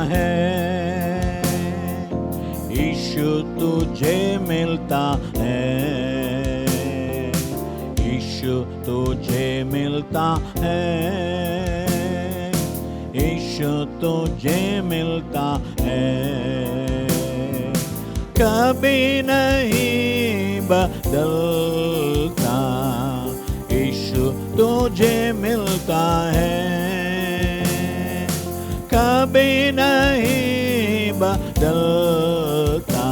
है, यीशु तुझे मिलता है, यीशु तुझे मिलता है, यीशु तुझे मिलता है। कभी नहीं बदलता, यीशु तुझे मिलता है, कभी नहीं बदलता,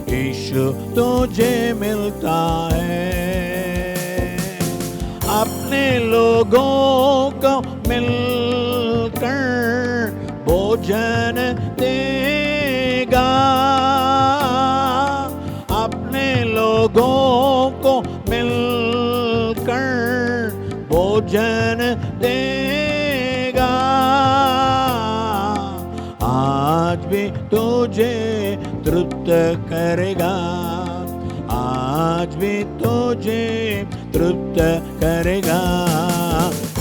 यीशु तुझे मिलता है। अपने लोगों को मिलकर भोजन देगा, अपने लोगों को मिलकर भोजन देगा। आज भी तुझे तृप्त करेगा, आज भी तुझे तृप्त करेगा।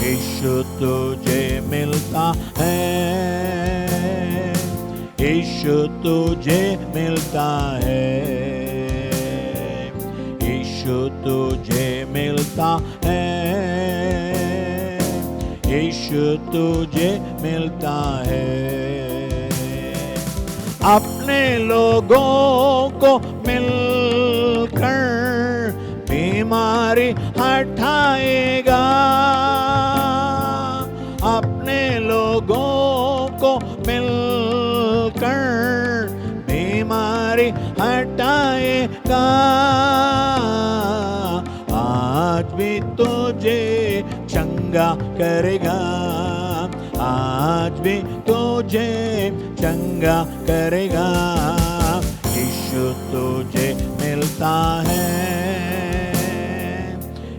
यीशु तुझे मिलता है, यीशु तुझे मिलता है, यीशु तुझे मिलता है, यीशु तुझे मिलता है। अपने लोगों को मिलकर बीमारी हटाएगा, अपने लोगों को मिलकर बीमारी हटाएगा। आज भी तुझे चंगा करेगा, आज भी तुझे चंगा करेगा। यीशु तुझे मिलता है,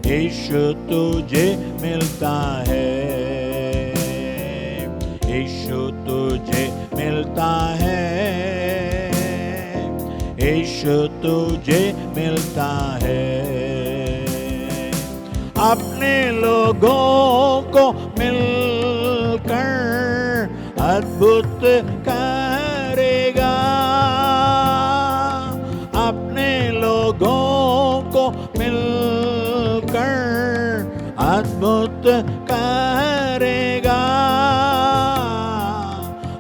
यीशु तुझे मिलता है, यीशु तुझे मिलता है, यीशु तुझे मिलता है। अपने लोगों को मिलकर अद्भुत करेगा, अपने लोगों को मिलकर अद्भुत करेगा।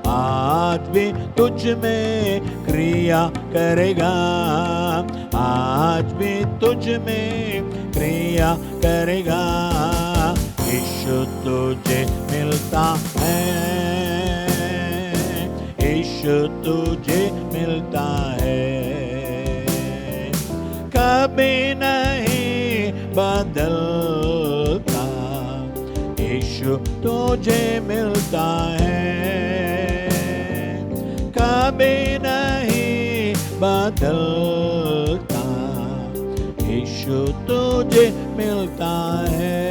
आज भी तुझ में क्रिया करेगा, आज भी तुझ में क्रिया करेगा। यीशु तुझे मिलता है, यीशु तुझे मिलता है, कभी नहीं बदलता। यीशु तुझे मिलता है, कभी नहीं बदलता। यीशु तुझे मिलता है।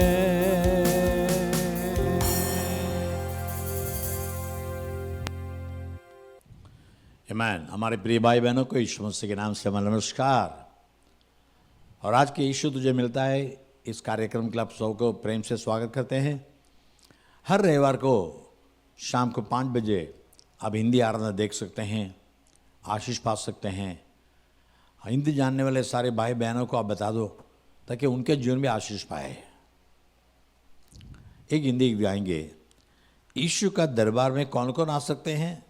आमीन। हमारे प्रिय भाई बहनों को यीशु मसीह के नाम से हमारा नमस्कार। और आज के यीशु तुझे मिलता है इस कार्यक्रम के लिए आप सबको प्रेम से स्वागत करते हैं। हर रविवार को शाम को 5 बजे आप हिंदी आराधना देख सकते हैं, आशीष पा सकते हैं। हिंदी जानने वाले सारे भाई बहनों को आप बता दो ताकि उनके जीवन में आशीष पाए। एक हिंदी गीत गाएंगे। यीशु का दरबार में कौन कौन आ सकते हैं?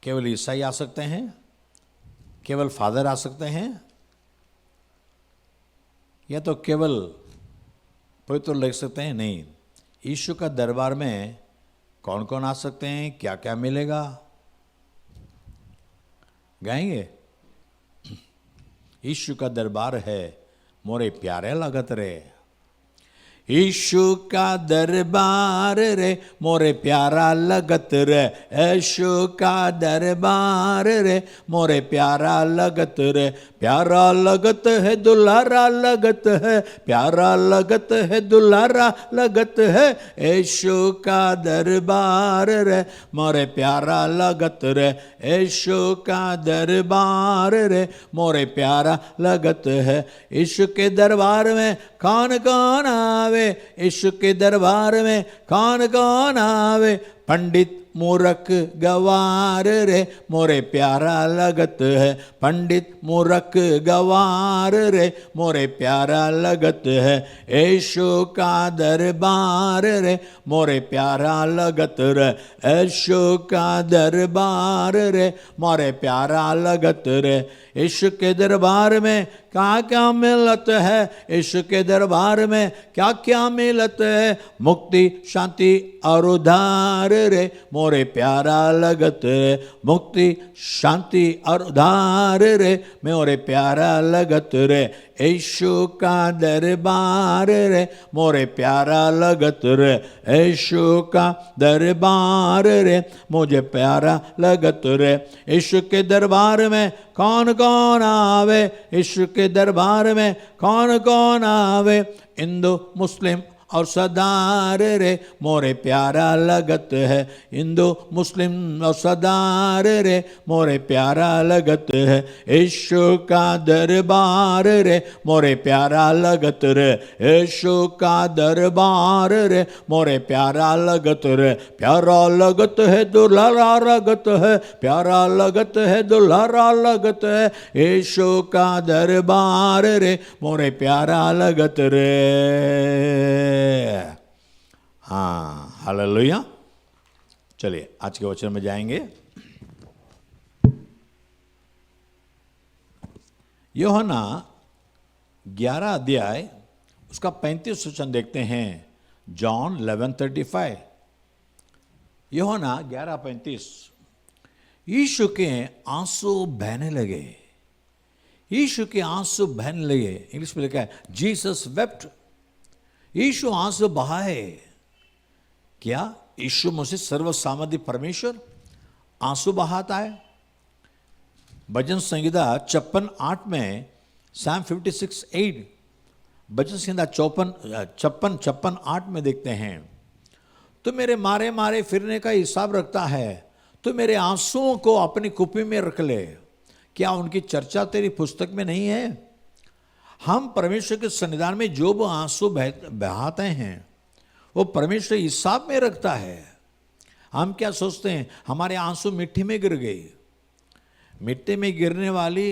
केवल ईसाई आ सकते हैं? केवल फादर आ सकते हैं? या तो केवल पवित्र लिख सकते हैं? नहीं, यीशु का दरबार में कौन कौन आ सकते हैं, क्या क्या मिलेगा, गाएंगे। यीशु का दरबार है मोरे प्यारे लगत रे, यीशु का दरबार रे मोरे प्यारा लगत रे, यीशु का दरबार रे मोरे प्यारा लगत रे, प्यारा लगत है दुलारा लगत है, प्यारा लगत है दुलारा लगत है, यीशु का दरबार रे मोरे प्यारा लगत रे, यीशु का दरबार रे मोरे प्यारा लगत है। यीशु के दरबार में कौन कौन आवे, यीशु के दरबार में कौन कौन आवे, पंडित मूर्ख गवार रे मोरे प्यारा लगत है, पंडित मूर्ख गवार रे मोरे प्यारा लगत है, यीशु का दरबार रे मोरे प्यारा लगत रे, यीशु का दरबार रे मोरे प्यारा लगत रे। यीशु के दरबार में क्या क्या मिलत है, यीशु के दरबार में क्या क्या मिलत है, मुक्ति शांति और उद्धार रे मोरे प्यारा लगत रे, मुक्ति शांति और उद्धार रे मोरे प्यारा लगत रे, यीशु का दरबार रे मोरे प्यारा लगत रे, यीशु का दरबार रे मुझे प्यारा लगत रे। यीशु के दरबार में कौन कौन आवे, यीशु के दरबार में कौन कौन आवे, हिंदू मुस्लिम और सरदार रे मोरे प्यारा लगत है, हिंदू मुस्लिम और सरदार रे मोरे प्यारा लगत है, यीशु का दरबार रे मोरे प्यारा लगत रे, यीशु का दरबार रे मोरे प्यारा लगत रे, प्यारा लगत है दुल्हरा लगत है, प्यारा लगत है दुल्हरा लगत है, यीशु का दरबार रे मोरे प्यारा लगत रे। हाँ, हालेलुया। चलिए आज के वचन में जाएंगे। यूहन्ना 11 अध्याय उसका 35 वचन देखते हैं। जॉन 11:35, यूहन्ना 11:35। यीशु के आंसू बहने लगे, यीशु के आंसू बहने लगे। इंग्लिश में लिखा है जीसस वेप्ट। यीशु आंसू बहाए। क्या यीशु मसीह सर्वसामर्थी परमेश्वर आंसू बहाता है? भजन संहिता 56:8 में, Psalm 56:8, भजन संहिता 56:8 में देखते हैं, तो मेरे मारे मारे फिरने का हिसाब रखता है, तो मेरे आंसुओं को अपनी कुप्पी में रख ले। क्या उनकी चर्चा तेरी पुस्तक में नहीं है? हम परमेश्वर के सन्निधान में जो वो आंसू बहाते हैं वो परमेश्वर हिसाब में रखता है। हम क्या सोचते हैं हमारे आंसू मिट्टी में गिर गए। मिट्टी में गिरने वाली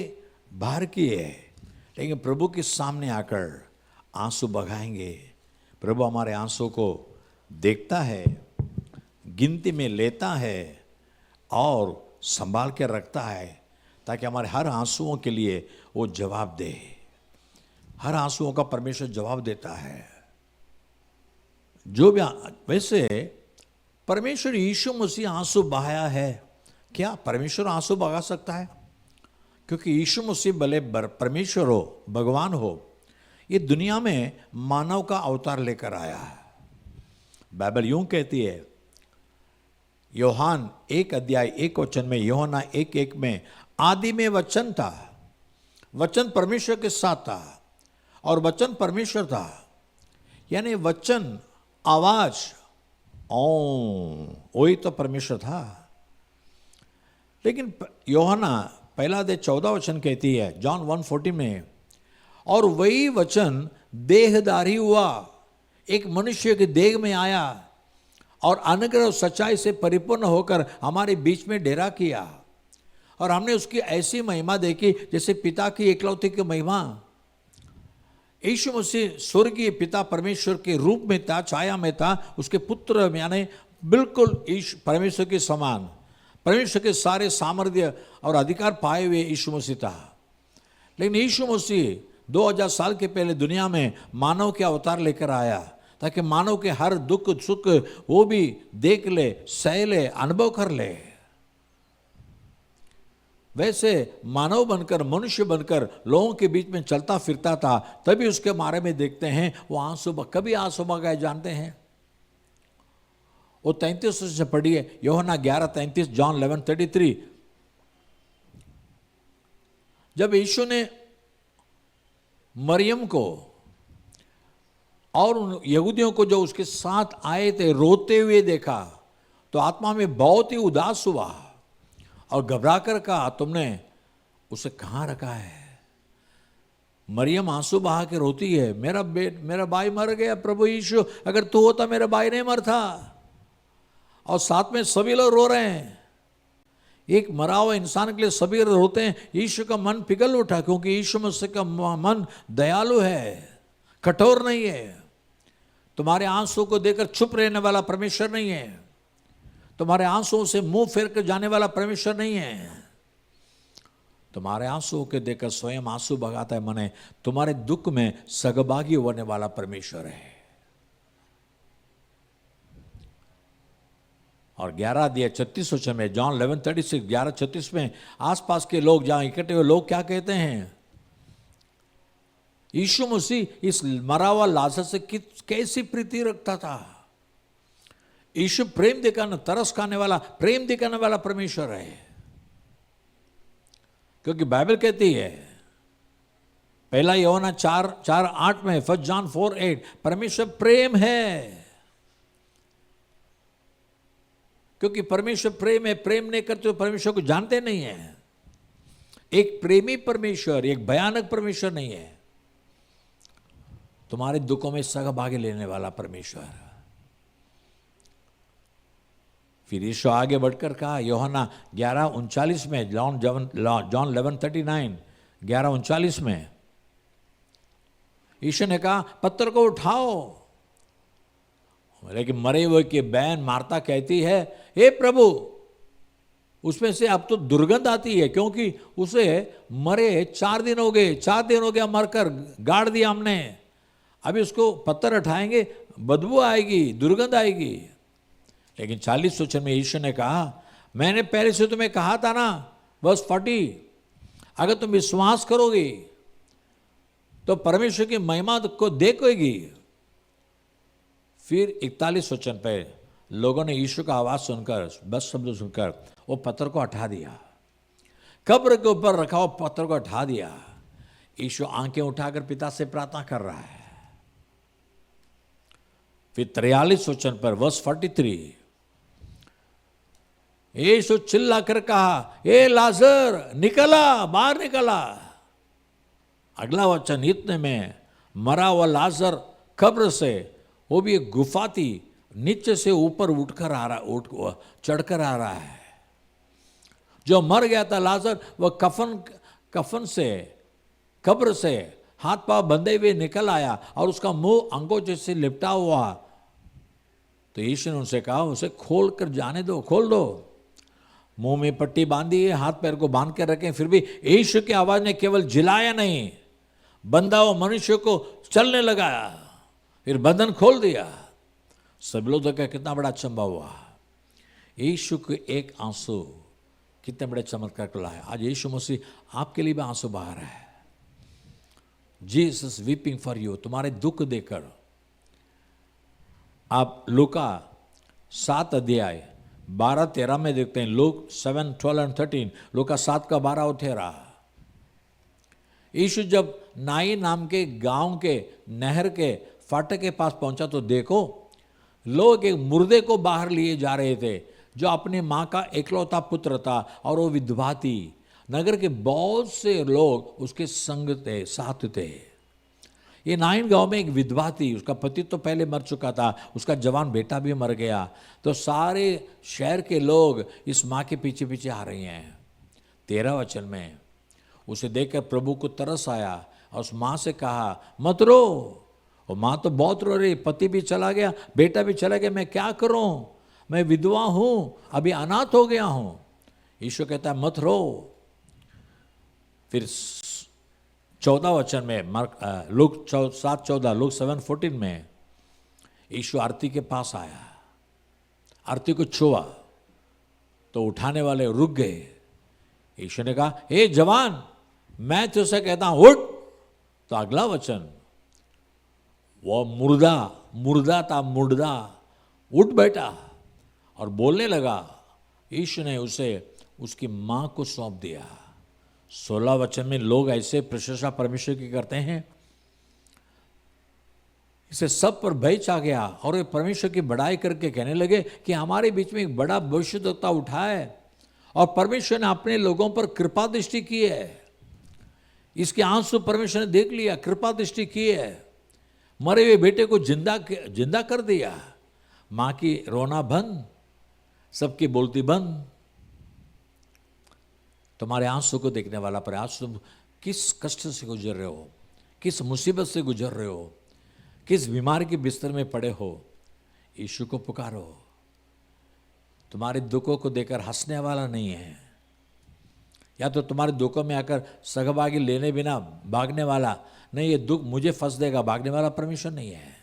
बाहर की है, लेकिन प्रभु के सामने आकर आंसू बहाएंगे। प्रभु हमारे आंसू को देखता है, गिनती में लेता है और संभाल के रखता है, ताकि हमारे हर आंसुओं के लिए वो जवाब दे। हर आंसुओं का परमेश्वर जवाब देता है। जो भी वैसे परमेश्वर यीशु मसीह आंसू बहाया है। क्या परमेश्वर आंसू बहा सकता है? क्योंकि यीशु मसीह भले परमेश्वर हो, भगवान हो, ये दुनिया में मानव का अवतार लेकर आया है। बाइबल यूं कहती है, यूहन्ना 1:1 में, यूहन्ना 1:1 में, आदि में वचन था, वचन परमेश्वर के साथ था और वचन परमेश्वर था। यानी वचन, आवाज, वही तो परमेश्वर था। लेकिन यूहन्ना 1:14 कहती है, जॉन 1:14 में, और वही वचन देहधारी हुआ, एक मनुष्य के देह में आया और अनुग्रह और सच्चाई से परिपूर्ण होकर हमारे बीच में डेरा किया, और हमने उसकी ऐसी महिमा देखी जैसे पिता की एकलौती की महिमा। यीशु मसीह स्वर्गीय पिता परमेश्वर के रूप में था, छाया में था, उसके पुत्र यानी बिल्कुल परमेश्वर के समान, परमेश्वर के सारे सामर्थ्य और अधिकार पाए हुए यीशु मसीह था। लेकिन यीशु मसीह 2000 साल के पहले दुनिया में मानव के अवतार लेकर आया, ताकि मानव के हर दुख सुख वो भी देख ले, सह ले, अनुभव कर ले। वैसे मानव बनकर, मनुष्य बनकर लोगों के बीच में चलता फिरता था, तभी उसके बारे में देखते हैं वो आंसू कभी आंसू बहाए जानते हैं। वो 33 से पढ़िए, यूहन्ना 11:33, जॉन 11:33। जब यीशु ने मरियम को और उन यहूदियों को जो उसके साथ आए थे रोते हुए देखा, तो आत्मा में बहुत ही उदास हुआ और घबरा कर कहा, तुमने उसे कहाँ रखा है? मरियम आंसू बहा के रोती है, मेरा भाई मर गया प्रभु यीशु, अगर तू होता मेरा भाई नहीं मरता। और साथ में सभी लोग रो रहे हैं। एक मरा हुआ इंसान के लिए सभी रोते हैं। यीशु का मन पिघल उठा, क्योंकि यीशु मसीह का मन दयालु है, कठोर नहीं है। तुम्हारे आंसू को देखकर चुप रहने वाला परमेश्वर नहीं है। तुम्हारे आंसुओं से मुंह फेर कर जाने वाला परमेश्वर नहीं है। तुम्हारे आंसुओं के देखकर स्वयं आंसू बगाता है, माने तुम्हारे दुख में सहभागी होने वाला परमेश्वर है। और 11:36 वचन में, जॉन 11:36, 11:36 में आसपास के लोग, जहां इकट्ठे हुए लोग क्या कहते हैं? यीशु मसीह इस मरा हुआ लाजर से कैसी प्रीति रखता था। यीशु प्रेम दिखाना, तरस खाने वाला, प्रेम दिखाने वाला परमेश्वर है। क्योंकि बाइबल कहती है, पहला यूहन्ना 4:8 में, 1 जॉन 4:8, परमेश्वर प्रेम है। क्योंकि परमेश्वर प्रेम है। प्रेम नहीं करते तो परमेश्वर को जानते नहीं है। एक प्रेमी परमेश्वर, एक भयानक परमेश्वर नहीं है। तुम्हारे दुखों में सहभागी लेने वाला परमेश्वर। फिर यीशु आगे बढ़कर कहा, यूहन्ना 11:39 में, जॉन 11:39, 11:39 में यीशु ने कहा, पत्थर को उठाओ। लेकिन मरे हुए की बहन मार्ता कहती है, हे प्रभु, उसमें से अब तो दुर्गंध आती है, क्योंकि उसे मरे 4 दिन हो गए, 4 दिन हो गया मरकर, गाड़ दिया हमने। अभी उसको पत्थर उठाएंगे, बदबू आएगी, दुर्गंध आएगी। लेकिन 40 वचन में यीशु ने कहा, मैंने पहले से तुम्हें कहा था ना, बस 40, अगर तुम विश्वास करोगे तो परमेश्वर की महिमा को देखोगी। फिर 41 वचन पे लोगों ने यीशु का आवाज सुनकर, बस शब्द सुनकर, वो पत्थर को हटा दिया। कब्र के ऊपर रखा हुआ पत्थर को हटा दिया। यीशु आंखें उठाकर पिता से प्रार्थना कर रहा है। फिर 43 वचन पर, वर्स 43, यीशु चिल्ला कर कहा, ए लाजर निकला, बाहर निकला। अगला वचन, इतने में मरा हुआ लाजर कब्र से, वो भी एक गुफा थी, नीचे से ऊपर उठकर आ रहा, चढ़कर आ रहा है। जो मर गया था लाजर, वह कफन से, कब्र से हाथ पांव बंधे हुए निकल आया और उसका मुंह अंगों से लिपटा हुआ। तो यीशु ने उनसे कहा, उसे खोल कर जाने दो, खोल दो। मुंह में पट्टी बांधी है, हाथ पैर को बांध कर रखें। फिर भी यीशु की आवाज ने केवल जिलाया नहीं, बंधा हुआ मनुष्य को चलने लगाया, फिर बंधन खोल दिया। सब लोगों का कितना बड़ा अचंभा हुआ। यीशु के एक आंसू कितने बड़े चमत्कार को लाया। आज यीशु मसीह आपके लिए भी आंसू बहा रहा है। जीसस वीपिंग फॉर यू, तुम्हारे दुख देकर। आप लूका 7:12-13 में देखते हैं, लूक 7:12-13, लूका 7:12-13। यीशु जब नाई नाम के गांव के नहर के फाटक के पास पहुंचा तो देखो, लोग एक मुर्दे को बाहर लिए जा रहे थे, जो अपनी माँ का इकलौता पुत्र था और वो विधवा थी। नगर के बहुत से लोग उसके संग थे, साथ थे। ये नाइन गांव में एक विधवा थी, उसका पति तो पहले मर चुका था, उसका जवान बेटा भी मर गया। तो सारे शहर के लोग इस माँ के पीछे पीछे आ रही हैं। 13 वचन में, उसे देखकर प्रभु को तरस आया और उस माँ से कहा, मत रो। और माँ तो बहुत रो रही, पति भी चला गया, बेटा भी चला गया, मैं क्या करूं, मैं विधवा हूं, अभी अनाथ हो गया हूं। यीशु कहता है, मत रो। फिर 14 वचन में, लूक 7:14, लूक 7:14 में यीशु आरती के पास आया, आरती को छुआ तो उठाने वाले रुक गए। यीशु ने कहा, हे जवान, मैं तुझसे कहता हूं उठ। तो अगला वचन, वो मुर्दा था, मुर्दा उठ बैठा और बोलने लगा। यीशु ने उसे उसकी मां को सौंप दिया। 16 वचन में लोग ऐसे प्रशंसा परमेश्वर की करते हैं, इसे सब पर भय छा गया और वे परमेश्वर की बड़ाई करके कहने लगे कि हमारे बीच में एक बड़ा भविष्यद्वक्ता उठा है और परमेश्वर ने अपने लोगों पर कृपा दृष्टि की है। इसके आंसू परमेश्वर ने देख लिया, कृपा दृष्टि की है, मरे हुए बेटे को जिंदा कर दिया। माँ की रोना बंद, सबकी बोलती बंद। तुम्हारे आंसू को देखने वाला पर आज तुम किस कष्ट से गुजर रहे हो, किस मुसीबत से गुजर रहे हो, किस बीमारी के बिस्तर में पड़े हो, यीशु को पुकारो। तुम्हारे दुखों को देखकर हंसने वाला नहीं है, या तो तुम्हारे दुखों में आकर सहभागी लेने बिना भागने वाला नहीं, ये दुख मुझे फंस देगा भागने वाला परमेश्वर नहीं है।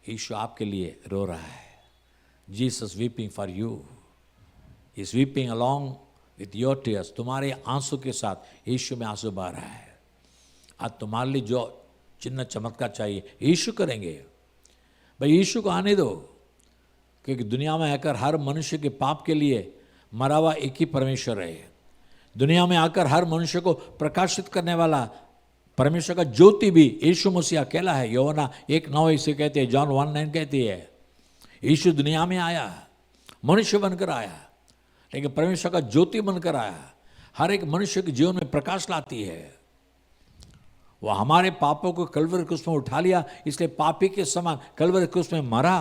यीशु आपके लिए रो रहा है। Jesus weeping for you, is weeping along with your tears. तुम्हारे आंसू के साथ यीशु में आंसू बह रहा है। आज तुम्हारे लिए जो चिन्ह चमत्कार चाहिए यीशु करेंगे। भाई यीशु को आने दो, क्योंकि दुनिया में आकर हर मनुष्य के पाप के लिए मरा हुआ एक ही परमेश्वर है। दुनिया में आकर हर मनुष्य को प्रकाशित करने वाला परमेश्वर का ज्योति भी यीशु मसीह अकेला है। यूहन्ना 1:9 इसे कहते हैं, जॉन 1:9 कहती है। यीशु दुनिया में आया, मनुष्य बनकर आया, लेकिन परमेश्वर का ज्योति बनकर आया। हर एक मनुष्य के जीवन में प्रकाश लाती है। वह हमारे पापों को कलवरी क्रूस में उठा लिया, इसलिए पापी के समान कलवरी क्रूस में मरा,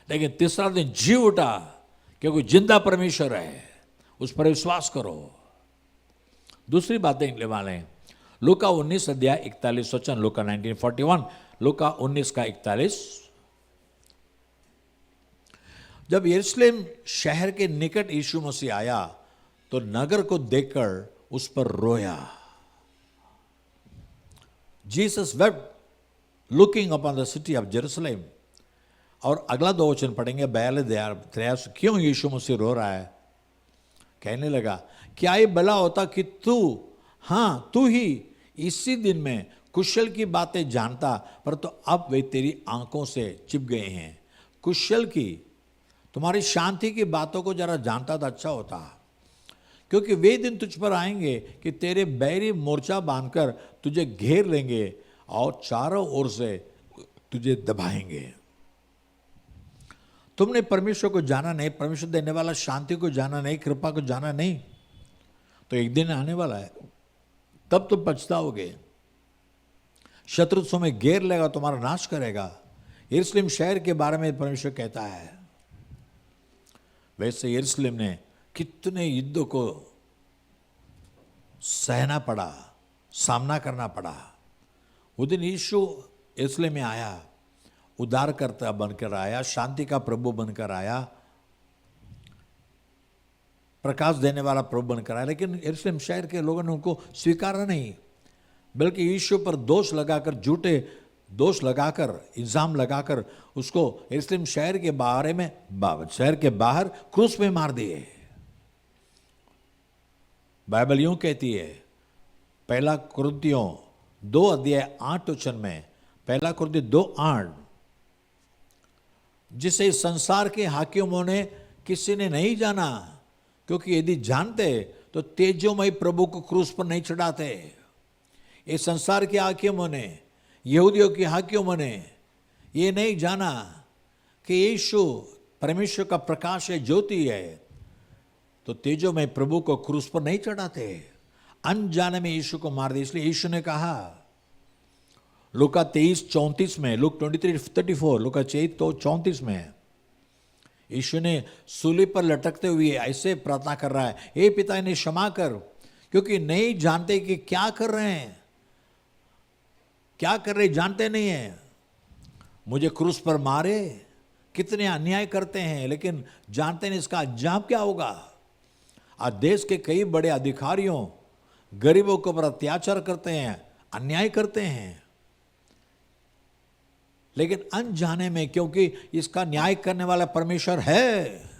लेकिन तीसरा दिन जी उठा, क्योंकि जिंदा परमेश्वर है। उस पर विश्वास करो। दूसरी बातें लिखने वाले हैं लूका 19:41 वचन, लूका 19:41, लूका 19:41। जब यरूशलेम शहर के निकट यीशु मसीह आया तो नगर को देखकर उस पर रोया। Jesus wept looking upon the city of Jerusalem. और अगला 2 वचन पढ़ेंगे 42-43। क्यों यीशु मसीह रो रहा है? कहने लगा, क्या ये भला होता कि तू ही इसी दिन में कुशल की बातें जानता, पर तो अब वे तेरी आंखों से छिप गए हैं। कुशल की, तुम्हारी शांति की बातों को जरा जानता तो अच्छा होता, क्योंकि वे दिन तुझ पर आएंगे कि तेरे बैरी मोर्चा बांधकर तुझे घेर लेंगे और चारों ओर से तुझे दबाएंगे। तुमने परमेश्वर को जाना नहीं, परमेश्वर देने वाला शांति को जाना नहीं, कृपा को जाना नहीं, तो एक दिन आने वाला है, तब तुम पछताओगे। शत्रु तुम्हें घेर लेगा, तुम्हारा नाश करेगा। यरूशलेम शहर के बारे में परमेश्वर कहता है। वैसे यरूशलेम ने कितने युद्धों को सहना पड़ा, सामना करना पड़ा। उस दिन यीशु यरूशलेम में आया, उद्धारकर्ता बनकर आया, शांति का प्रभु बनकर आया, प्रकाश देने वाला प्रभु बनकर आया, लेकिन यरूशलेम शहर के लोगों ने उनको स्वीकारा नहीं, बल्कि यीशु पर दोष लगाकर, झूठे दोष लगाकर, इल्जाम लगाकर उसको यरूशलेम शहर के बारे में, शहर के बाहर क्रूस में मार दिए। बाइबल यूं कहती है, 1 कुरिन्थियों 2:8 में, 1 कुरिन्थियों 2:8, जिसे इस संसार के हाकिमों ने किसी ने नहीं जाना, क्योंकि यदि जानते तो तेजोमय प्रभु को क्रूस पर नहीं चढ़ाते। इस संसार के हाकिमों ने, यहूदियों के हाकिमों ने ये नहीं जाना कि यीशु परमेश्वर का प्रकाश है, ज्योति है, तो तेजोमय प्रभु को क्रूस पर नहीं चढ़ाते। अनजाने में यीशु को मार दिया। इसलिए यीशु ने कहा लूका 23:34 में, लूक 23:34, लूका 23:34 में यीशु ने सूली पर लटकते हुए ऐसे प्रार्थना कर रहा है, हे पिता इन्हें क्षमा कर, क्योंकि नहीं जानते कि क्या कर रहे हैं, क्या कर रहे जानते नहीं हैं। मुझे क्रूस पर मारे, कितने अन्याय करते हैं, लेकिन जानते नहीं इसका अंजाम क्या होगा। आज देश के कई बड़े अधिकारियों गरीबों के ऊपर अत्याचार करते हैं, अन्याय करते हैं, लेकिन अनजाने में, क्योंकि इसका न्याय करने वाला परमेश्वर है।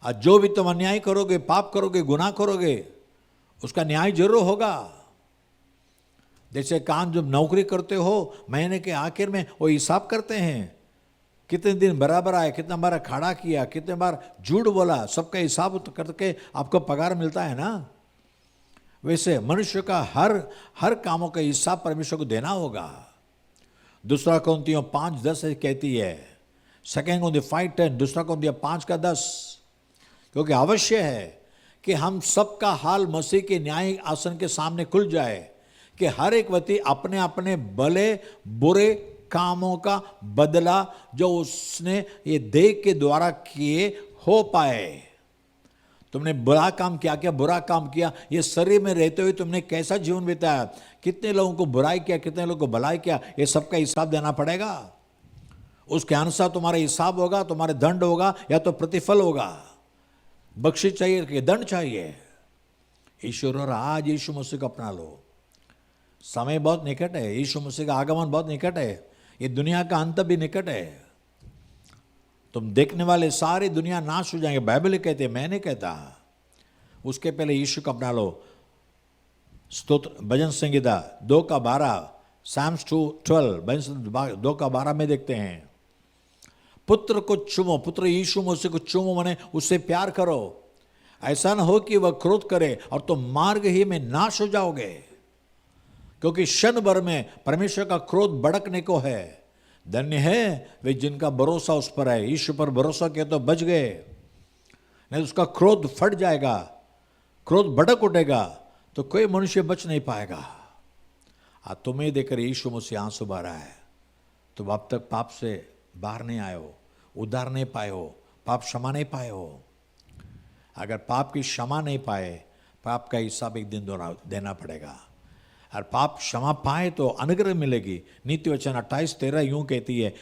आज जो भी तुम अन्याय करोगे, पाप करोगे, गुनाह करोगे, उसका न्याय जरूर होगा। जैसे काम जब नौकरी करते हो, महीने के आखिर में वो हिसाब करते हैं, कितने दिन बराबर आए, कितना बार खड़ा किया, कितने बार झूठ बोला, सबका हिसाब करके आपको पगार मिलता है ना। वैसे मनुष्य का हर कामों का हिसाब परमेश्वर को देना होगा। दूसरा कुरिन्थियों 5:10 कहती है, 2 कुरिन्थियों 5:10, दूसरा कुरिन्थियों 5:10, क्योंकि अवश्य है कि हम सबका हाल मसीह के न्याय आसन के सामने खुल जाए, कि हर एक व्यक्ति अपने अपने भले बुरे कामों का बदला जो उसने ये देह के द्वारा किए हो पाए। तुमने बुरा काम किया, क्या बुरा काम किया, ये शरीर में रहते हुए तुमने कैसा जीवन बिताया, कितने लोगों को बुराई किया, कितने लोगों को भलाई किया, ये सबका हिसाब देना पड़ेगा। उसके अनुसार तुम्हारा हिसाब होगा, तुम्हारे दंड होगा या तो प्रतिफल होगा। बख्शिश चाहिए कि दंड चाहिए। ईश्वर और आज यीशु मसीह को अपना लो। समय बहुत निकट है, यीशु मसीह का आगमन बहुत निकट है, ये दुनिया का अंत भी निकट है। तुम देखने वाले सारी दुनिया नाश हो जाएंगे, बाइबल कहते हैं, मैं नहीं कहता। उसके पहले यीशु को अपना लो। स्तोत्र भजन संगीता 2:12, Psalms 2:12, भजन 2:12 में देखते हैं, पुत्र को चुमो, पुत्र यीशु मसीह को चुमो, माने उससे प्यार करो। ऐसा ना हो कि वह क्रोध करे और तुम मार्ग ही में नाश हो जाओगे, क्योंकि क्षण भर में परमेश्वर का क्रोध भड़कने को है। धन्य है वे जिनका भरोसा उस पर है। यीशु पर भरोसा किया तो बच गए, नहीं उसका क्रोध फट जाएगा, क्रोध भड़क उठेगा तो कोई मनुष्य बच नहीं पाएगा। आज तुम्हें देखकर यीशु मसीह आंसू बहा रहा है। तुम अब तक पाप से बाहर नहीं आए हो, उद्धार नहीं पाए हो, पाप क्षमा नहीं पाए हो। अगर पाप की क्षमा नहीं पाए, पाप का हिसाब एक दिन देना पड़ेगा। और पाप क्षमा पाए तो अनुग्रह मिलेगी। नीति वचन 28:13 यूं कहती है,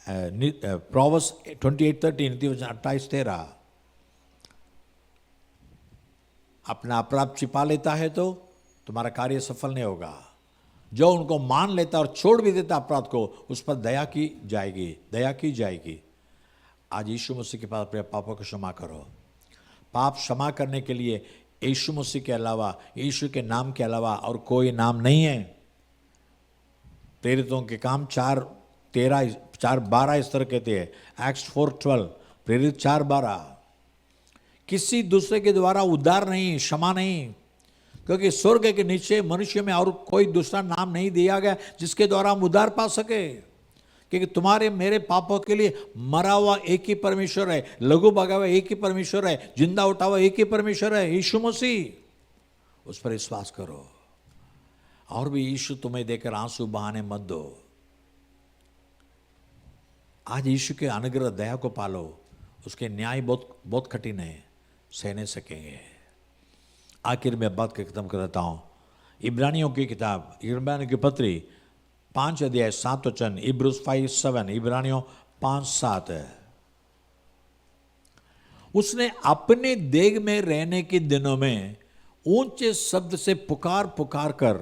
प्रोवर्ब्स 28:13, नीति वचन 28:13, अपना अपराध छिपा लेता है तो तुम्हारा कार्य सफल नहीं होगा। जो उनको मान लेता और छोड़ भी देता अपराध को, उस पर दया की जाएगी, दया की जाएगी। आज यीशु मसीह के पास अपने पापों को क्षमा करो। पाप क्षमा करने के लिए यीशु मसीह के अलावा, यीशु के नाम के अलावा और कोई नाम नहीं है। प्रेरितों के काम 4:12 इस तरह कहते हैं, Acts 4:12, प्रेरित 4:12। किसी दूसरे के द्वारा उद्धार नहीं, क्षमा नहीं, क्योंकि स्वर्ग के नीचे मनुष्य में और कोई दूसरा नाम नहीं दिया गया जिसके द्वारा हम उद्धार पा सके। क्योंकि तुम्हारे मेरे पापों के लिए मरा हुआ एक ही परमेश्वर है, लघु भगा हुआ एक ही परमेश्वर है, जिंदा उठा हुआ एक ही परमेश्वर है, यीशु मसीह। उस पर विश्वास करो। और भी यीशु तुम्हें देकर आंसू बहाने मत दो। आज यीशु के अनुग्रह दया को पालो। उसके न्याय बहुत बहुत कठिन है, सह नहीं सकेंगे। आखिर में बात के खत्म कर देता हूं। इब्रानियों की किताब, इब्रानियों की पत्री 5:7 Hebrews 5:7, इब्रानियों 5:7 है। उसने अपने देह में रहने के दिनों में ऊंचे शब्द से पुकार पुकार कर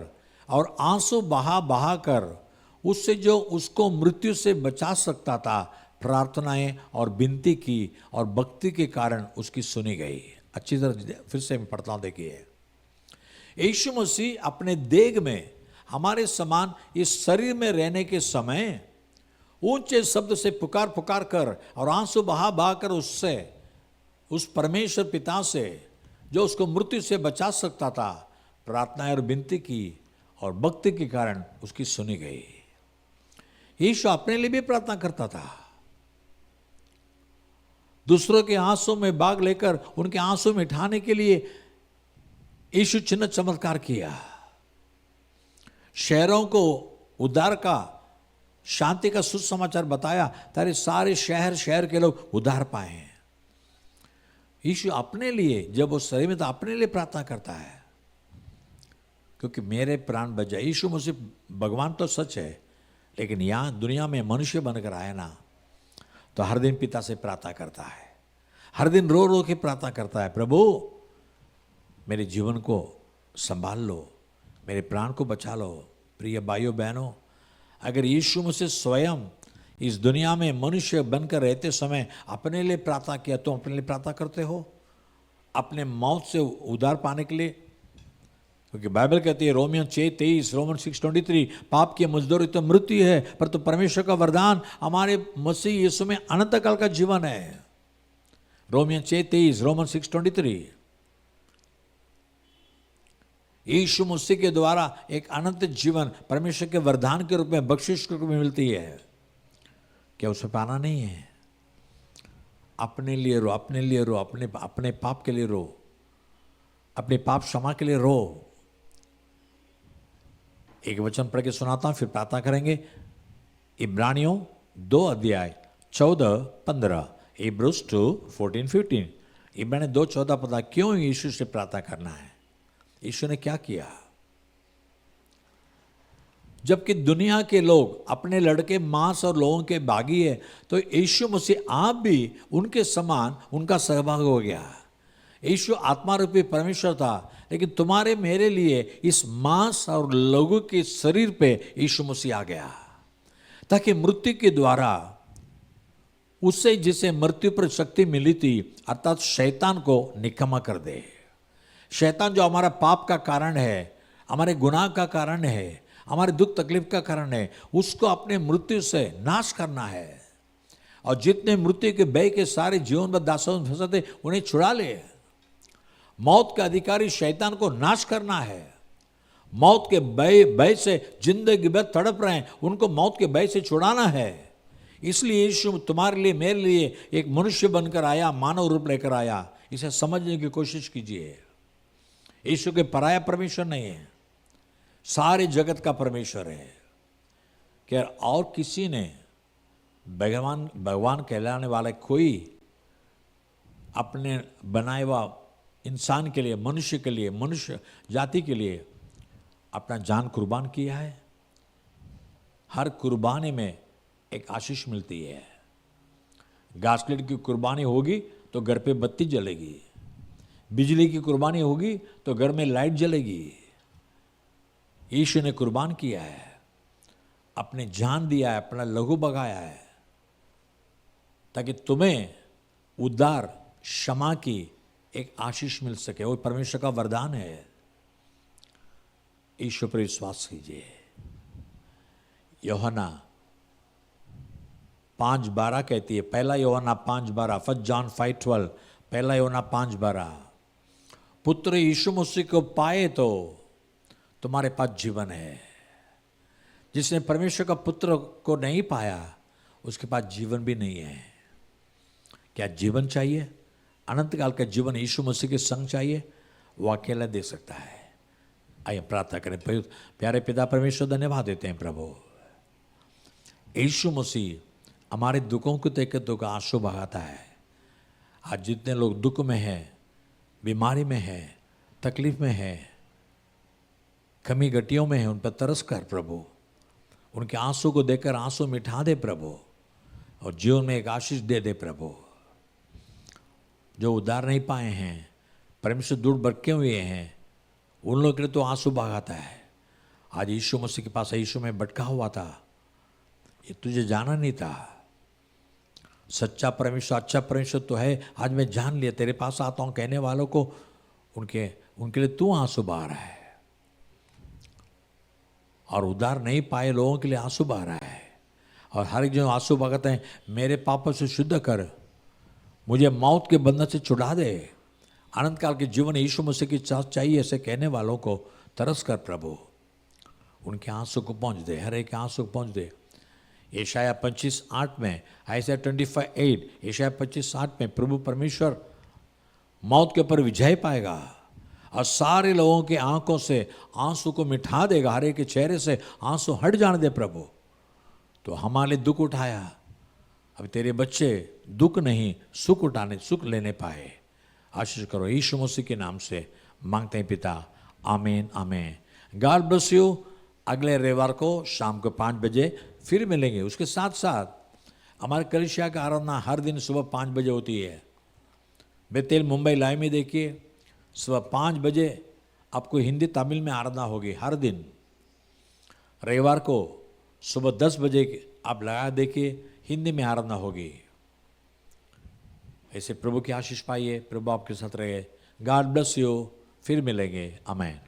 और आंसू बहा बहा कर उससे जो उसको मृत्यु से बचा सकता था प्रार्थनाएं और विनती की, और भक्ति के कारण उसकी सुनी गई। अच्छी तरह फिर से मैं पढ़ता हूं, देखिए। यीशु मसीह अपने देह में हमारे समान इस शरीर में रहने के समय ऊंचे शब्द से पुकार पुकार कर और आंसू बहा बहा कर उससे, उस परमेश्वर पिता से जो उसको मृत्यु से बचा सकता था, प्रार्थनाएं और विनती की, और भक्ति के कारण उसकी सुनी गई। यीशु अपने लिए भी प्रार्थना करता था। दूसरों के आंसू में भाग लेकर उनके आंसू मिटाने के लिए यीशु चिन्ह चमत्कार किया। शहरों को उद्धार का, शांति का सुसमाचार बताया, ताकि सारे शहर के लोग उद्धार पाए। यीशु अपने लिए, जब वो शरीर में था, अपने लिए प्रार्थना करता है, क्योंकि मेरे प्राण बच जाए। यीशु मसीह भगवान तो सच है, लेकिन यहाँ दुनिया में मनुष्य बनकर आया ना, तो हर दिन पिता से प्रार्थना करता है, हर दिन रो रो के प्रार्थना करता है, प्रभु मेरे जीवन को संभाल लो, मेरे प्राण को बचा लो। प्रिय भाइयों बहनों, अगर यीशु मसीह स्वयं इस दुनिया में मनुष्य बनकर रहते समय अपने लिए प्रार्थना किया, तो अपने लिए प्रार्थना करते हो अपने मौत से उद्धार पाने के लिए? क्योंकि बाइबल कहती है, रोमियो 6:23, रोमन 6:23, पाप की मजदूरी तो मृत्यु है, पर तो परमेश्वर का वरदान हमारे मसीह यीशु में अनंत काल का जीवन है। Romeo 6:23, Roman 6:23। यीशु मसीह के द्वारा एक अनंत जीवन परमेश्वर के वरदान के रूप में, बख्शिश के रूप में मिलती है। क्या उसे पाना नहीं है? अपने लिए रो, अपने लिए रो, अपने पाप के लिए रो, अपने पाप क्षमा के लिए रो। एक वचन पढ़ के सुनाता हूं, फिर प्रार्थना करेंगे। इब्रानियों 2 अध्याय 14-15, Hebrews 2:14-15। इब्रानियों 2:14 पता क्यों यीशु से प्रार्थना करना है, यीशु ने क्या किया। जबकि दुनिया के लोग अपने लड़के मांस और लोगों के बागी है, तो यीशु मसीह आप भी उनके समान उनका सहभाग हो गया। यीशु आत्मा रूपी परमेश्वर था, लेकिन तुम्हारे मेरे लिए इस मांस और लहू के शरीर पे यीशु मसीह आ गया, ताकि मृत्यु के द्वारा उससे जिसे मृत्यु पर शक्ति मिली थी, अर्थात शैतान को निकम्मा कर दे। शैतान जो हमारा पाप का कारण है, हमारे गुनाह का कारण है, हमारे दुख तकलीफ का कारण है, उसको अपने मृत्यु से नाश करना है। और जितने मृत्यु के भय के सारे जीवन में दासों में फंसे थे, उन्हें छुड़ा ले। मौत का अधिकारी शैतान को नाश करना है। मौत के भय से जिंदगी भर तड़प रहे हैं, उनको मौत के भय से छुड़ाना है। इसलिए यीशु तुम्हारे लिए मेरे लिए एक मनुष्य बनकर आया, मानव रूप लेकर आया। इसे समझने की कोशिश कीजिए। यीशु के पराया परमेश्वर नहीं है, सारे जगत का परमेश्वर है। क्या और किसी ने भगवान कहलाने वाला कोई अपने बनाए हुआ इंसान के लिए, मनुष्य के लिए, मनुष्य जाति के लिए अपना जान कुर्बान किया है? हर कुर्बानी में एक आशीष मिलती है। घासलेट की कुर्बानी होगी तो घर पे बत्ती जलेगी, बिजली की कुर्बानी होगी तो घर में लाइट जलेगी। यीशु ने कुर्बान किया है, अपने जान दिया है, अपना लहू बगाया है, ताकि तुम्हें उद्धार क्षमा की एक आशीष मिल सके। वो परमेश्वर का वरदान है। ईश्वर पर विश्वास कीजिए। यूहन्ना 5:12 कहती है, पहला यूहन्ना 5:12, 1 John 5:12, पहला यूहन्ना 5:12, पुत्र यीशु मसीह को पाए तो तुम्हारे पास जीवन है। जिसने परमेश्वर का पुत्र को नहीं पाया, उसके पास जीवन भी नहीं है। क्या जीवन चाहिए? अनंत काल का जीवन यीशु मसीह के संग चाहिए? वो अकेला दे सकता है। आइए प्रार्थना करें। प्यारे पिता परमेश्वर, धन्यवाद देते हैं प्रभु। यीशु मसीह हमारे दुखों को देखकर दुख आंसू बहाता है। आज जितने लोग दुख में हैं, बीमारी में हैं, तकलीफ में हैं, कमी गटियों में हैं, उन पर तरस कर प्रभु। उनके आंसू को देखकर आंसू मिटा दे प्रभु, और जीवन में एक आशीष दे दे प्रभु। जो उद्धार नहीं पाए हैं, परमेश्वर दूर भटके हुए हैं, उन लोगों के लिए तो आंसू बहाता है। आज यीशु मसीह के पास यीशु में भटका हुआ था, ये तुझे जाना नहीं था। सच्चा परमेश्वर, अच्छा परमेश्वर तो है, आज मैं जान लिया, तेरे पास आता हूँ कहने वालों को उनके लिए तू आंसू बहा रहा है। और उद्धार नहीं पाए लोगों के लिए आंसू बहा रहा है। और हर एक जो आंसू बहाते हैं, मेरे पापों से शुद्ध कर, मुझे मौत के बंधन से छुड़ा दे, अनंत काल के जीवन यीशु मसीह की चाहिए, ऐसे कहने वालों को तरस कर प्रभु उनके आंसू को पहुँच दे, हर एक आंसू को पहुँच दे। यशाया 25:8 में, आयसा 25:8, यशाया 25:8 में प्रभु परमेश्वर मौत के ऊपर विजय पाएगा और सारे लोगों के आंखों से आंसू को मिटा देगा, हर एक के चेहरे से आंसू हट जाने दे प्रभु। तो हमारे दुख उठाया, अब तेरे बच्चे दुख नहीं सुख लेने पाए। आशीष करो यीशु मसीह के नाम से मांगते हैं पिता, आमीन आमीन। God bless you. अगले रविवार को शाम को 5 बजे फिर मिलेंगे। उसके साथ साथ हमारे कलीसिया का आराधना हर दिन सुबह 5 बजे होती है। बेतेल मुंबई लाइव में देखिए, सुबह 5 बजे आपको हिंदी तमिल में आराधना होगी हर दिन। रविवार को सुबह 10 बजे आप लगा देखिए, हिंदी में आराधना होगी। ऐसे प्रभु की आशीष पाइए, प्रभु आपके साथ रहे। God bless you. फिर मिलेंगे। आमीन।